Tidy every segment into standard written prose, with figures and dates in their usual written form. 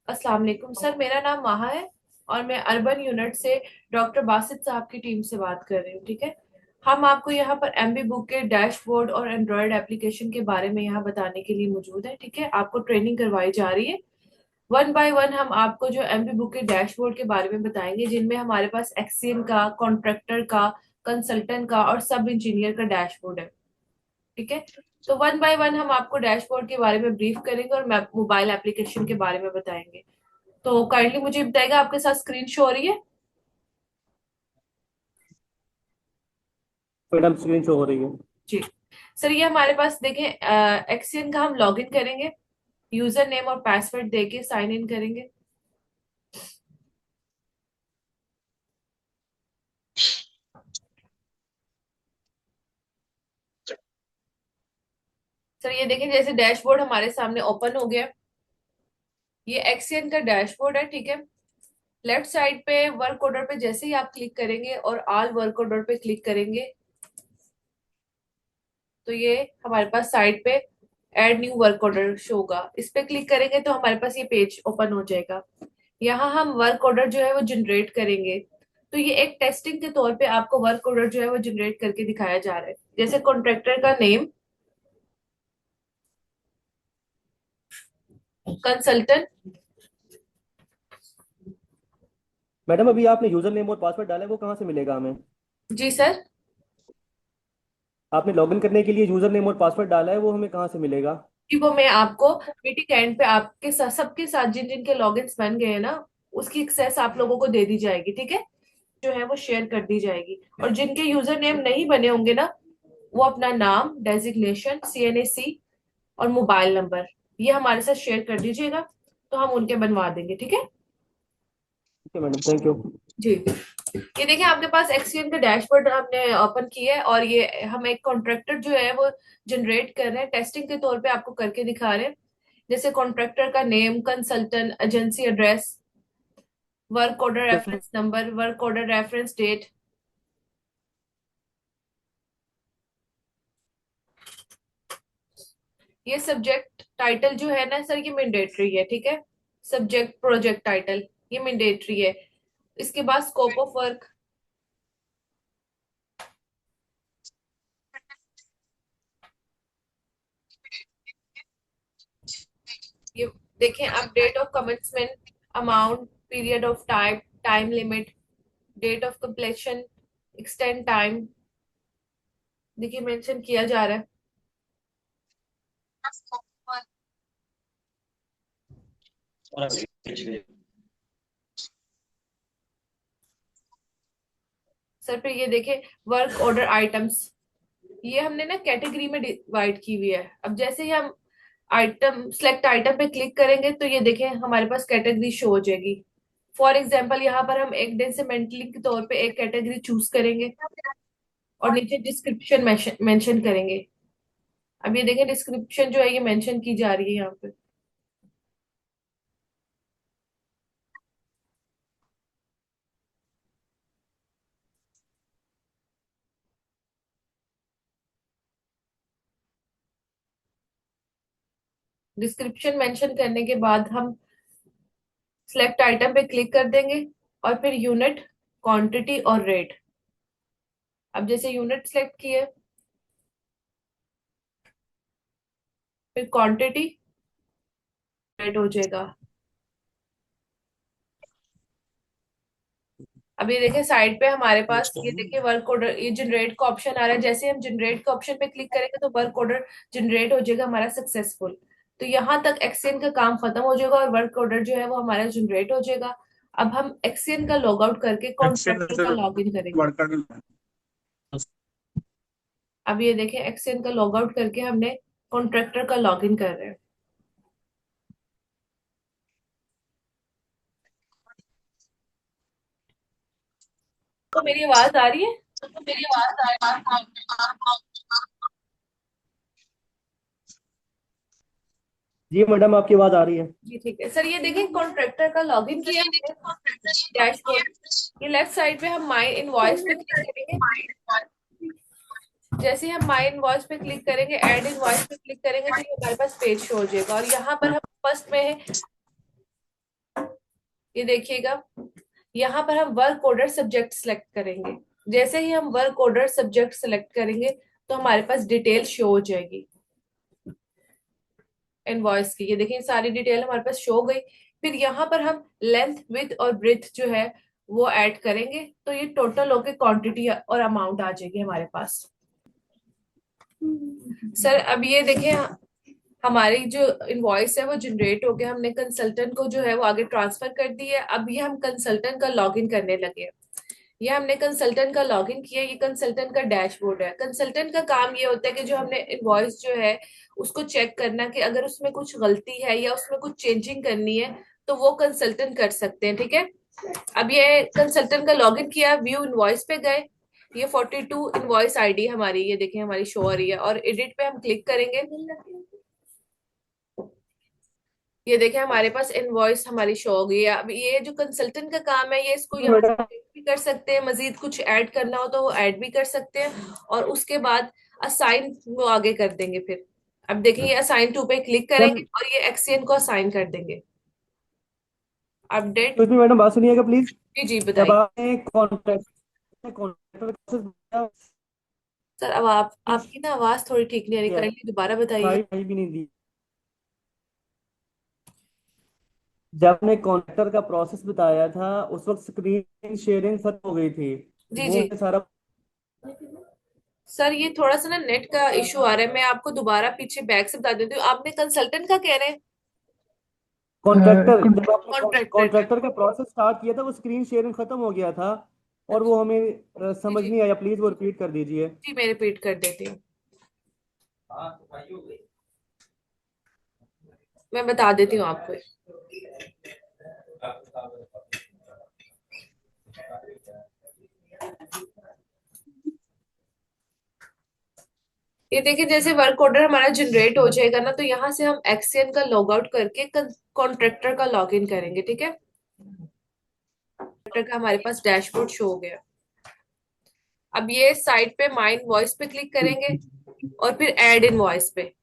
अस्सलाम वालेकुम सर, मेरा नाम माहा है और मैं अर्बन यूनिट से डॉक्टर बासित साहब की टीम से बात कर रही हूँ। ठीक है। हम आपको यहाँ पर एमबी बुक के डैशबोर्ड और एंड्रॉयड एप्लीकेशन के बारे में यहाँ बताने के लिए मौजूद है। ठीक है, आपको ट्रेनिंग करवाई जा रही है। वन बाय वन हम आपको जो एमबी बुक के डैशबोर्ड के बारे में बताएंगे, जिनमें हमारे पास एक्सियन का, कॉन्ट्रैक्टर का, कंसल्टेंट का और सब इंजीनियर का डैशबोर्ड है। ठीक है। तो वन बाय वन हम आपको डैशबोर्ड के बारे में ब्रीफ करेंगे और मोबाइल एप्लीकेशन के बारे में बताएंगे। तो काइंडली मुझे बताइएगा, आपके साथ स्क्रीन शो हो रही है? मैडम स्क्रीन शो हो रही है। जी। सर, ये हमारे पास देखें, एक्सियन का हम लॉग इन करेंगे, यूजर नेम और पासवर्ड देके साइन इन करेंगे। सर ये देखें, जैसे डैशबोर्ड हमारे सामने ओपन हो गया। ये एक्सियन का डैशबोर्ड है। ठीक है। लेफ्ट साइड पे वर्क ऑर्डर पे जैसे ही आप क्लिक करेंगे और ऑल वर्क ऑर्डर पे क्लिक करेंगे, तो ये हमारे पास साइड पे add new work order show होगा। इस पे क्लिक करेंगे तो हमारे पास ये पेज ओपन हो जाएगा। यहाँ हम वर्क ऑर्डर जो है वो जनरेट करेंगे। तो ये एक टेस्टिंग के तौर पे आपको वर्क ऑर्डर जो है वो जनरेट करके दिखाया जा रहा है। जैसे कॉन्ट्रैक्टर का नेम, कंसल्टेंट। मैडम अभी आपने यूजर नेम और पासवर्ड डाला है, वो कहाँ से मिलेगा हमें? जी सर। आपने लॉगिन करने के लिए यूजर नेम और पासवर्ड डाला है, वो हमें कहाँ से मिलेगा? कि वो मैं आपको मीटिंग एंड पे आपके साथ, सबके साथ जिन जिन के लॉगिन्स बन गए हैं ना, उसकी एक्सेस आप लोगों को दे दी जाएगी। ठीक है। जो है वो शेयर कर दी जाएगी। और जिनके यूजर नेम नहीं बने होंगे ना, वो अपना नाम, डेजिग्नेशन, सीएनएसी और मोबाइल नंबर ये हमारे साथ शेयर कर दीजिएगा, तो हम उनके बनवा देंगे। ठीक है। ठीक है मैडम, थैंक यू। जी। ये देखिए, आपके पास एक्सचेंज का डैशबोर्ड हमने ओपन किया है और ये हम एक कॉन्ट्रैक्टर जो है वो जनरेट कर रहे हैं, टेस्टिंग के तौर पे आपको करके दिखा रहे हैं। जैसे कॉन्ट्रैक्टर का name, consultant, agency address, work order reference number, work order reference date. ये सब्जेक्ट टाइटल जो है ना सर, ये मैंडेटरी है। ठीक है। सब्जेक्ट प्रोजेक्ट टाइटल ये मैंडेटरी है। इसके बाद स्कोप ऑफ वर्क। ये देखें आप, date of commencement, amount, period of time, time limit, date of completion, extend time, देखिए मेंशन किया जा रहा है। सर फिर ये देखें, वर्क ऑर्डर आइटम्स, ये हमने ना कैटेगरी में डिवाइड की हुई है। अब जैसे ही हम आइटम, सिलेक्ट आइटम पे क्लिक करेंगे तो ये देखें हमारे पास कैटेगरी शो हो जाएगी। फॉर एग्जाम्पल, यहाँ पर हम एक दिन से मेंटली के तौर पे एक कैटेगरी चूज करेंगे और नीचे डिस्क्रिप्शन मेंशन करेंगे। अब ये देखें, डिस्क्रिप्शन जो है ये मेंशन की जा रही है यहाँ पे। डिस्क्रिप्शन मेंशन करने के बाद हम सिलेक्ट आइटम पे क्लिक कर देंगे और फिर यूनिट, क्वांटिटी और रेट। अब जैसे यूनिट सेलेक्ट किए, फिर क्वांटिटी, रेट हो जाएगा। अब ये देखिए साइड पे हमारे पास, ये देखिए वर्क ऑर्डर, ये जनरेट का ऑप्शन आ रहा है। जैसे हम जनरेट का ऑप्शन पे क्लिक करेंगे तो वर्क ऑर्डर जनरेट हो जाएगा हमारा सक्सेसफुल। तो यहाँ तक एक्सचेंज का काम खत्म हो जाएगा और वर्क ऑर्डर जो है वो हमारा जनरेट हो जाएगा। अब हम एक्सचेंज का लॉग आउट करके कॉन्ट्रैक्टर का लॉग इन करेंगे। अब ये देखें, एक्सचेंज का लॉग आउट करके हमने कॉन्ट्रैक्टर का लॉग इन कर रहे हैं। तो मेरी आवाज आ रही है? जी मैडम, आपकी आवाज़ आ रही है। जी ठीक है सर, ये देखिए कॉन्ट्रैक्टर का लॉगिन किया हमने डैशबोर्ड। ये लेफ्ट साइड पे हम माई इनवॉइस पे क्लिक करेंगे। जैसे ही हम माई इनवॉइस पे क्लिक करेंगे, ऐड इनवॉइस पे क्लिक करेंगे, तो ये हमारे पास पेज शो हो जाएगा और यहाँ पर हम फर्स्ट में है ये देखिएगा, यहाँ पर हम वर्क ऑर्डर सब्जेक्ट सेलेक्ट करेंगे। जैसे ही हम वर्क ऑर्डर सब्जेक्ट सेलेक्ट करेंगे तो हमारे पास डिटेल शो हो जाएगी इनवॉइस की। ये देखिए सारी डिटेल हमारे पास शो हो गई। फिर यहाँ पर हम लेंथ, विड्थ और ब्रेथ जो है वो ऐड करेंगे, तो ये टोटल होके क्वांटिटी और अमाउंट आ जाएगी हमारे पास। सर अब ये देखिए, हमारी जो इनवॉइस है वो जनरेट हो गया, हमने कंसल्टेंट को जो है वो आगे ट्रांसफर कर दी है। अब ये हम कंसल्टेंट का लॉगिन करने लगे हैं। ये हमने कंसल्टेंट का लॉगिन किया, ये कंसल्टेंट का डैशबोर्ड है। कंसल्टेंट का काम ये होता है कि जो हमने इनवॉइस जो है उसको चेक करना, कि अगर उसमें कुछ गलती है या उसमें कुछ चेंजिंग करनी है तो वो कंसल्टेंट कर सकते हैं, ठीक है। अब ये कंसल्टेंट का लॉगिन किया, व्यू इनवॉइस पे गए, ये 42 इनवॉइस आईडी हमारी, ये देखिए हमारी शो हो रही है, और एडिट पे हम क्लिक करेंगे। ये देखें हमारे पास इनवॉइस हमारी शो हो गई है। अब ये जो कंसल्टेंट का काम है, ये इसको यहाँ से मैडम check भी कर सकते हैं, मजीद कुछ ऐड करना हो तो वो ऐड भी कर सकते हैं, और उसके बाद असाइन वो आगे कर देंगे। फिर अब देखिए ये असाइन टू पे क्लिक करेंगे और ये एक्सएन को असाइन कर देंगे। अपडेट। इसमें मैडम बात सुनिएगा प्लीज। जी जी जब बताइए। आपने कॉन्ट्रैक्ट कॉन्ट्रैक्टर सर अब आपकी ना आवाज थोड़ी ठीक नहीं आ रही, किया काइंडली दोबारा बताइए। साइट भी नहीं दी, जब आपने कॉन्ट्रैक्टर का प्रोसेस बताया था उस वक्त स्क्रीन शेयरिंग खत्म हो गई थी। जी वो जी। सारा सर ये थोड़ा सा ना नेट का इशू आ रहा है, मैं आपको दोबारा पीछे बैक से बता देती हूँ। आपने कंसल्टेंट का कह रहे हैं? कॉन्ट्रैक्टर, जब आपने कॉन्ट्रैक्टर का। कॉन्ट्रैक्टर का प्रोसेस स्टार्ट किया था वो स्क्रीन शेयरिंग खत्म हो गया था, और वो हमें जी समझ जी। नहीं आया, प्लीज वो रिपीट कर दीजिए। जी मैं रिपीट कर देती हूँ, मैं बता देती हूँ आपको। ये देखिए जैसे वर्क ऑर्डर हमारा जनरेट हो जाएगा ना, तो यहाँ से हम एक्सएन का लॉग आउट करके कॉन्ट्रैक्टर का लॉग इन करेंगे, ठीक है। कॉन्ट्रैक्टर का हमारे पास डैशबोर्ड शो हो गया। अब ये साइट पे माई वॉइस पे क्लिक करेंगे और फिर ऐड इन वॉइस पे।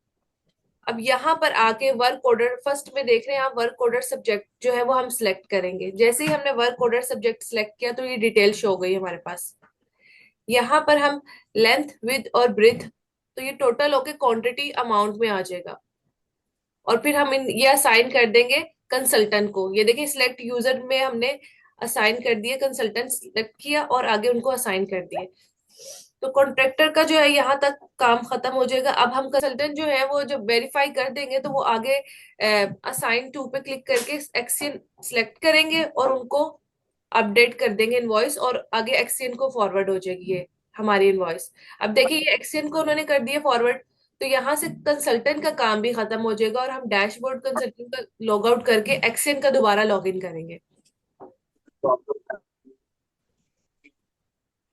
अब यहाँ पर आके वर्क ऑर्डर फर्स्ट में देख रहे हैं आप, वर्क ऑर्डर सब्जेक्ट जो है वो हम सिलेक्ट करेंगे। जैसे ही हमने वर्क ऑर्डर सब्जेक्ट सिलेक्ट किया तो ये डिटेल शो हो गई हमारे पास। यहाँ पर हम लेंथ, विड्थ और ब्रेथ, तो ये टोटल होके क्वांटिटी अमाउंट में आ जाएगा। और फिर हम ये असाइन कर देंगे कंसल्टेंट को। ये देखिए सिलेक्ट यूजर में हमने असाइन कर दिया, कंसल्टेंट सिलेक्ट किया और आगे उनको असाइन कर दिए। तो कॉन्ट्रैक्टर का जो है यहाँ तक काम खत्म हो जाएगा। अब हम कंसल्टेंट जो है वो जब वेरीफाई कर देंगे तो वो आगे असाइन टू पे क्लिक करके एक्सचेंज सिलेक्ट करेंगे और उनको अपडेट कर देंगे इनवॉइस, और आगे एक्सचेंज को फॉरवर्ड हो जाएगी ये हमारी इनवॉइस। अब देखिए ये एक्सचेंज को उन्होंने कर दिया फॉरवर्ड, तो यहाँ से कंसल्टेंट का काम भी खत्म हो जाएगा और हम डैशबोर्ड कंसल्टेंट का लॉग आउट करके एक्सचेंज का दोबारा लॉग इन करेंगे।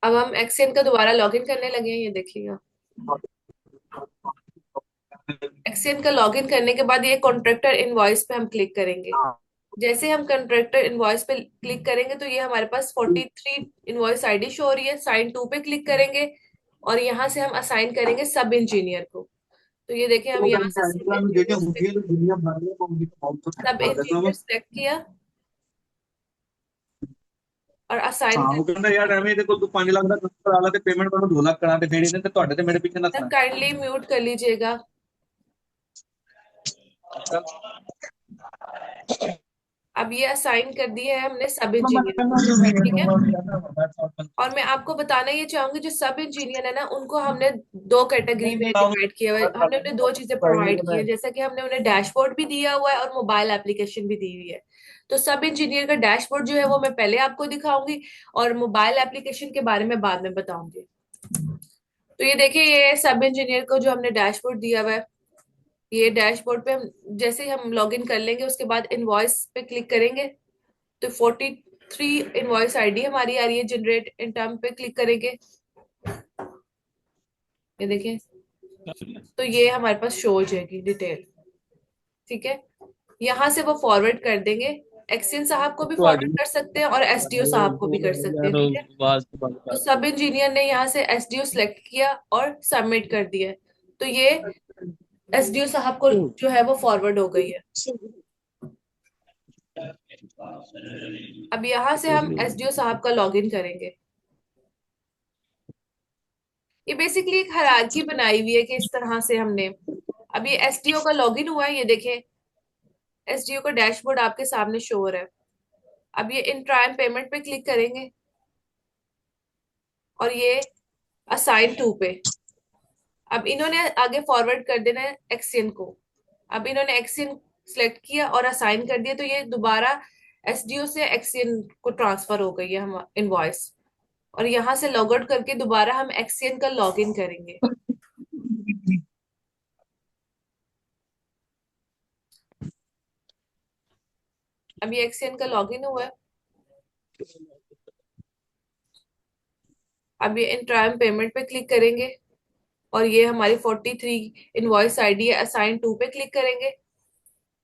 अब हम एक्सचेंज का दोबारा लॉग इन करने लगे हैं, ये देखिएगा। एक्सचेंज का लॉगिन करने के बाद ये कॉन्ट्रैक्टर इनवॉइस पे हम क्लिक करेंगे। जैसे हम कॉन्ट्रैक्टर इनवॉइस पे क्लिक करेंगे तो ये हमारे पास 43 इनवॉइस आईडी शो हो रही है। साइन टू पे क्लिक करेंगे और यहाँ से हम असाइन करेंगे सब इंजीनियर को। तो ये देखें हम यहाँ से सब इंजीनियर सेलेक्ट किया और असाइन ਹਾਂ कर ਉਹ ਕਹਿੰਦਾ ਯਾਰ ਐਵੇਂ ਇਹਦੇ ਕੋਲ ਤੂੰ 5 ਲੱਖ ਦਾ ਕੰਮ ਕਰਾ ਲਾ ਤੇ ਪੇਮੈਂਟ ਤੁਹਾਨੂੰ 2 ਲੱਖ ਕਰਾਂ ਤੇ ਦੇਣੀ ਨੇ ਤੇ ਤੁਹਾਡੇ ਤੇ ਮੇਰੇ ਪਿੱਛੇ सर ਨੱਸਣਾ काइंडली म्यूट कर लीजिएगा। अब ये असाइन कर दिया है हमने सब इंजीनियर को, ठीक है। और मैं आपको बताना ये चाहूंगी, जो सब इंजीनियर है ना उनको हमने दो कैटेगरी में डिवाइड किया हुआ है। हमने उन्हें दो चीजें प्रोवाइड की है, जैसा कि हमने उन्हें डैशबोर्ड भी दिया हुआ है और मोबाइल एप्लीकेशन भी दी हुई है। तो सब इंजीनियर का डैशबोर्ड जो है वो मैं पहले आपको दिखाऊंगी और मोबाइल एप्लीकेशन के बारे में बाद में बताऊंगी। तो ये देखिए ये सब इंजीनियर को जो हमने डैशबोर्ड दिया हुआ है, ये डैशबोर्ड पे हम जैसे ही हम लॉग इन कर लेंगे उसके बाद इनवॉइस पे क्लिक करेंगे तो 43 इनवॉइस आईडी हमारी आ रही है। जनरेट इन टर्म पे क्लिक करेंगे, ये देखें, तो ये हमारे पास शो हो जाएगी डिटेल, ठीक है। यहाँ से वो फॉरवर्ड कर देंगे, एक्सचेंज साहब को भी फॉरवर्ड ਤੁਹਾਡੀ कर सकते हैं और एसडीओ साहब को भी कर सकते हैं, ਯਾਰ ठीक है। ਆਵਾਜ਼ ਤੋਂ ਬੰਦ तो ਕਰ सब इंजीनियर ने यहाँ से एसडीओ सेलेक्ट किया और सबमिट कर दिया, तो ये एसडीओ साहब को जो है वो फॉरवर्ड हो गई है। अब यहाँ से हम एसडीओ साहब का लॉगिन करेंगे। ये बेसिकली एक हायरार्की बनाई हुई है कि इस तरह से हमने, अब ये एसडीओ का लॉगिन हुआ है, ये देखें एसडीओ का डैशबोर्ड आपके सामने शो हो रहा है। अब ये इन ट्रायल पेमेंट पे क्लिक करेंगे और ये असाइन टू पे, अब इन्होंने आगे फॉरवर्ड कर देना है एक्सियन को। अब इन्होंने एक्सियन सेलेक्ट किया और असाइन कर दिया, तो ये दोबारा एसडीओ से एक्सियन को ट्रांसफर हो गई है हम इनवॉइस। और यहाँ से लॉग आउट करके दोबारा हम एक्सियन का लॉग इन करेंगे। अब ये एक्सियन का लॉग इन हुआ है। अब ये इन ट्रायल पेमेंट पे क्लिक करेंगे और ये हमारी 43 इनवॉइस आईडी है, असाइन टू पे क्लिक करेंगे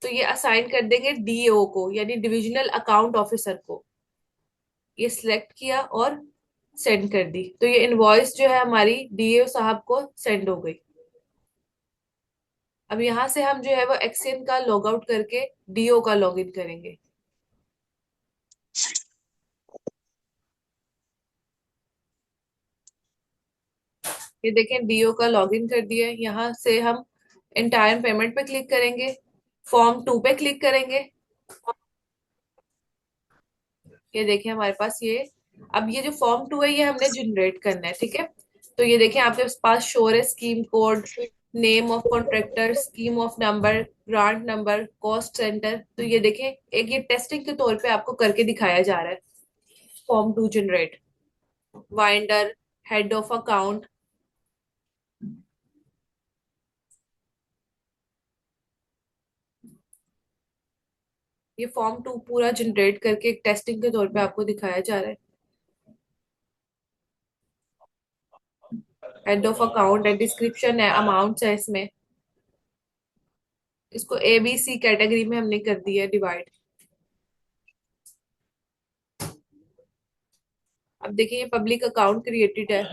तो ये असाइन कर देंगे डीओ को, यानी डिविजनल अकाउंट ऑफिसर को। ये सिलेक्ट किया और सेंड कर दी, तो ये इनवॉइस जो है हमारी डीओ साहब को सेंड हो गई। अब यहाँ से हम जो है वो एक्सेन का लॉग आउट करके डीओ का लॉग इन करेंगे। ये देखें डीओ का लॉग इन कर दिया है। यहाँ से हम एंटायर पेमेंट पे क्लिक करेंगे, फॉर्म 2 पे क्लिक करेंगे। ये देखें हमारे पास ये, अब ये जो फॉर्म 2 है ये हमने जनरेट करना है, ठीक है। तो ये देखें आपके पास शोर है scheme code, name of contractor, scheme of number, grant number, cost centre. तो ये देखें एक ये टेस्टिंग के तौर पे आपको करके दिखाया जा रहा है। Form 2 generate, winder, head of account, ये फॉर्म 2 पूरा जनरेट करके एक टेस्टिंग के तौर पे आपको दिखाया जा रहा है। हेड ऑफ अकाउंट है, डिस्क्रिप्शन है, अमाउंट्स है इसमें। इसको ए बी सी कैटेगरी में हमने कर दिया है डिवाइड। अब देखिए ये पब्लिक अकाउंट क्रिएटेड है,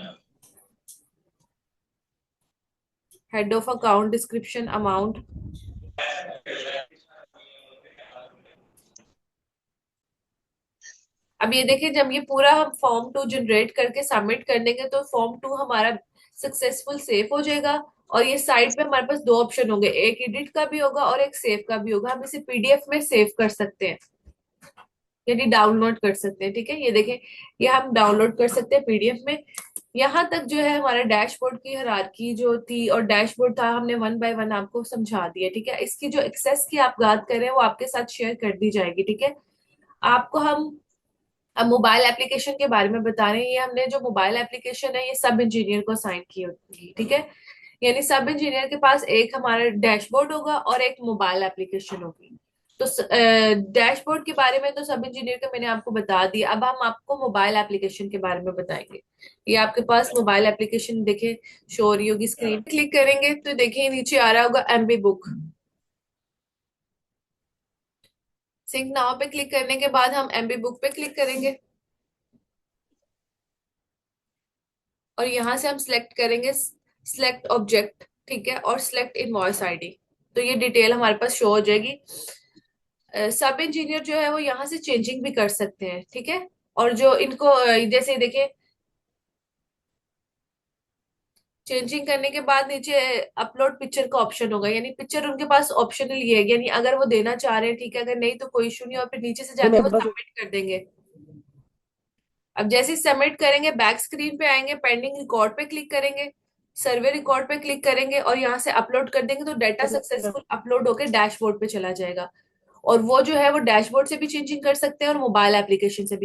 head of account, description, amount. अब ये देखिए जब ये पूरा हम फॉर्म 2 जनरेट करके सबमिट कर देंगे तो फॉर्म 2 हमारा सक्सेसफुल सेव हो जाएगा। और ये साइड पे हमारे पास दो ऑप्शन होंगे, एक एडिट का भी होगा और एक सेव का भी होगा। हम इसे पीडीएफ में सेव कर सकते हैं, यानी डाउनलोड कर सकते हैं, ठीक है। ये देखें ये हम डाउनलोड कर सकते हैं पीडीएफ में। यहाँ तक जो है हमारा डैशबोर्ड की हायरार्की जो थी और डैशबोर्ड था, हमने वन बाय वन आपको समझा दिया, ठीक है। इसकी जो एक्सेस की आप बात कर रहे हैं वो आपके साथ शेयर कर दी जाएगी, ठीक है। आपको हम अब मोबाइल एप्लीकेशन के बारे में बता रहे हैं। ये हमने जो मोबाइल एप्लीकेशन है ये सब इंजीनियर को असाइन की होगी, ठीक है। यानी सब इंजीनियर के पास एक हमारा डैशबोर्ड होगा और एक मोबाइल एप्लीकेशन होगी। तो डैशबोर्ड के बारे में तो सब इंजीनियर का मैंने आपको बता दिया। अब हम आपको मोबाइल एप्लीकेशन के बारे में बताएंगे। ये आपके पास मोबाइल एप्लीकेशन देखे शो हो रही होगी स्क्रीन, क्लिक करेंगे तो देखिए नीचे आ रहा होगा एमबी बुक। सिंक नाउ पे क्लिक करने के बाद हम एमबी बुक पे क्लिक करेंगे और यहाँ से हम सिलेक्ट करेंगे सिलेक्ट ऑब्जेक्ट, ठीक है, और सिलेक्ट इनवॉइस आईडी। तो ये डिटेल हमारे पास शो हो जाएगी। सब इंजीनियर जो है वो यहाँ से चेंजिंग भी कर सकते हैं, ठीक है। और जो इनको जैसे देखिए चेंजिंग करने के बाद नीचे अपलोड पिक्चर का ऑप्शन होगा, यानी पिक्चर उनके पास ऑप्शनल ही है, यानी अगर वो देना चाह रहे हैं ठीक है, अगर नहीं तो कोई इशू नहीं, और फिर नीचे से नहीं जाके वो मेरे पास सबमिट कर देंगे। अब जैसे ही सबमिट करेंगे बैक स्क्रीन पे आएंगे, पेंडिंग रिकॉर्ड पे क्लिक करेंगे, सर्वे रिकॉर्ड पे क्लिक करेंगे और यहाँ से अपलोड कर देंगे तो डाटा सक्सेसफुल अपलोड होकर डैशबोर्ड पे चला जाएगा। और वो जो है वो डैशबोर्ड से भी चेंजिंग कर सकते हैं और मोबाइल एप्लीकेशन से भी।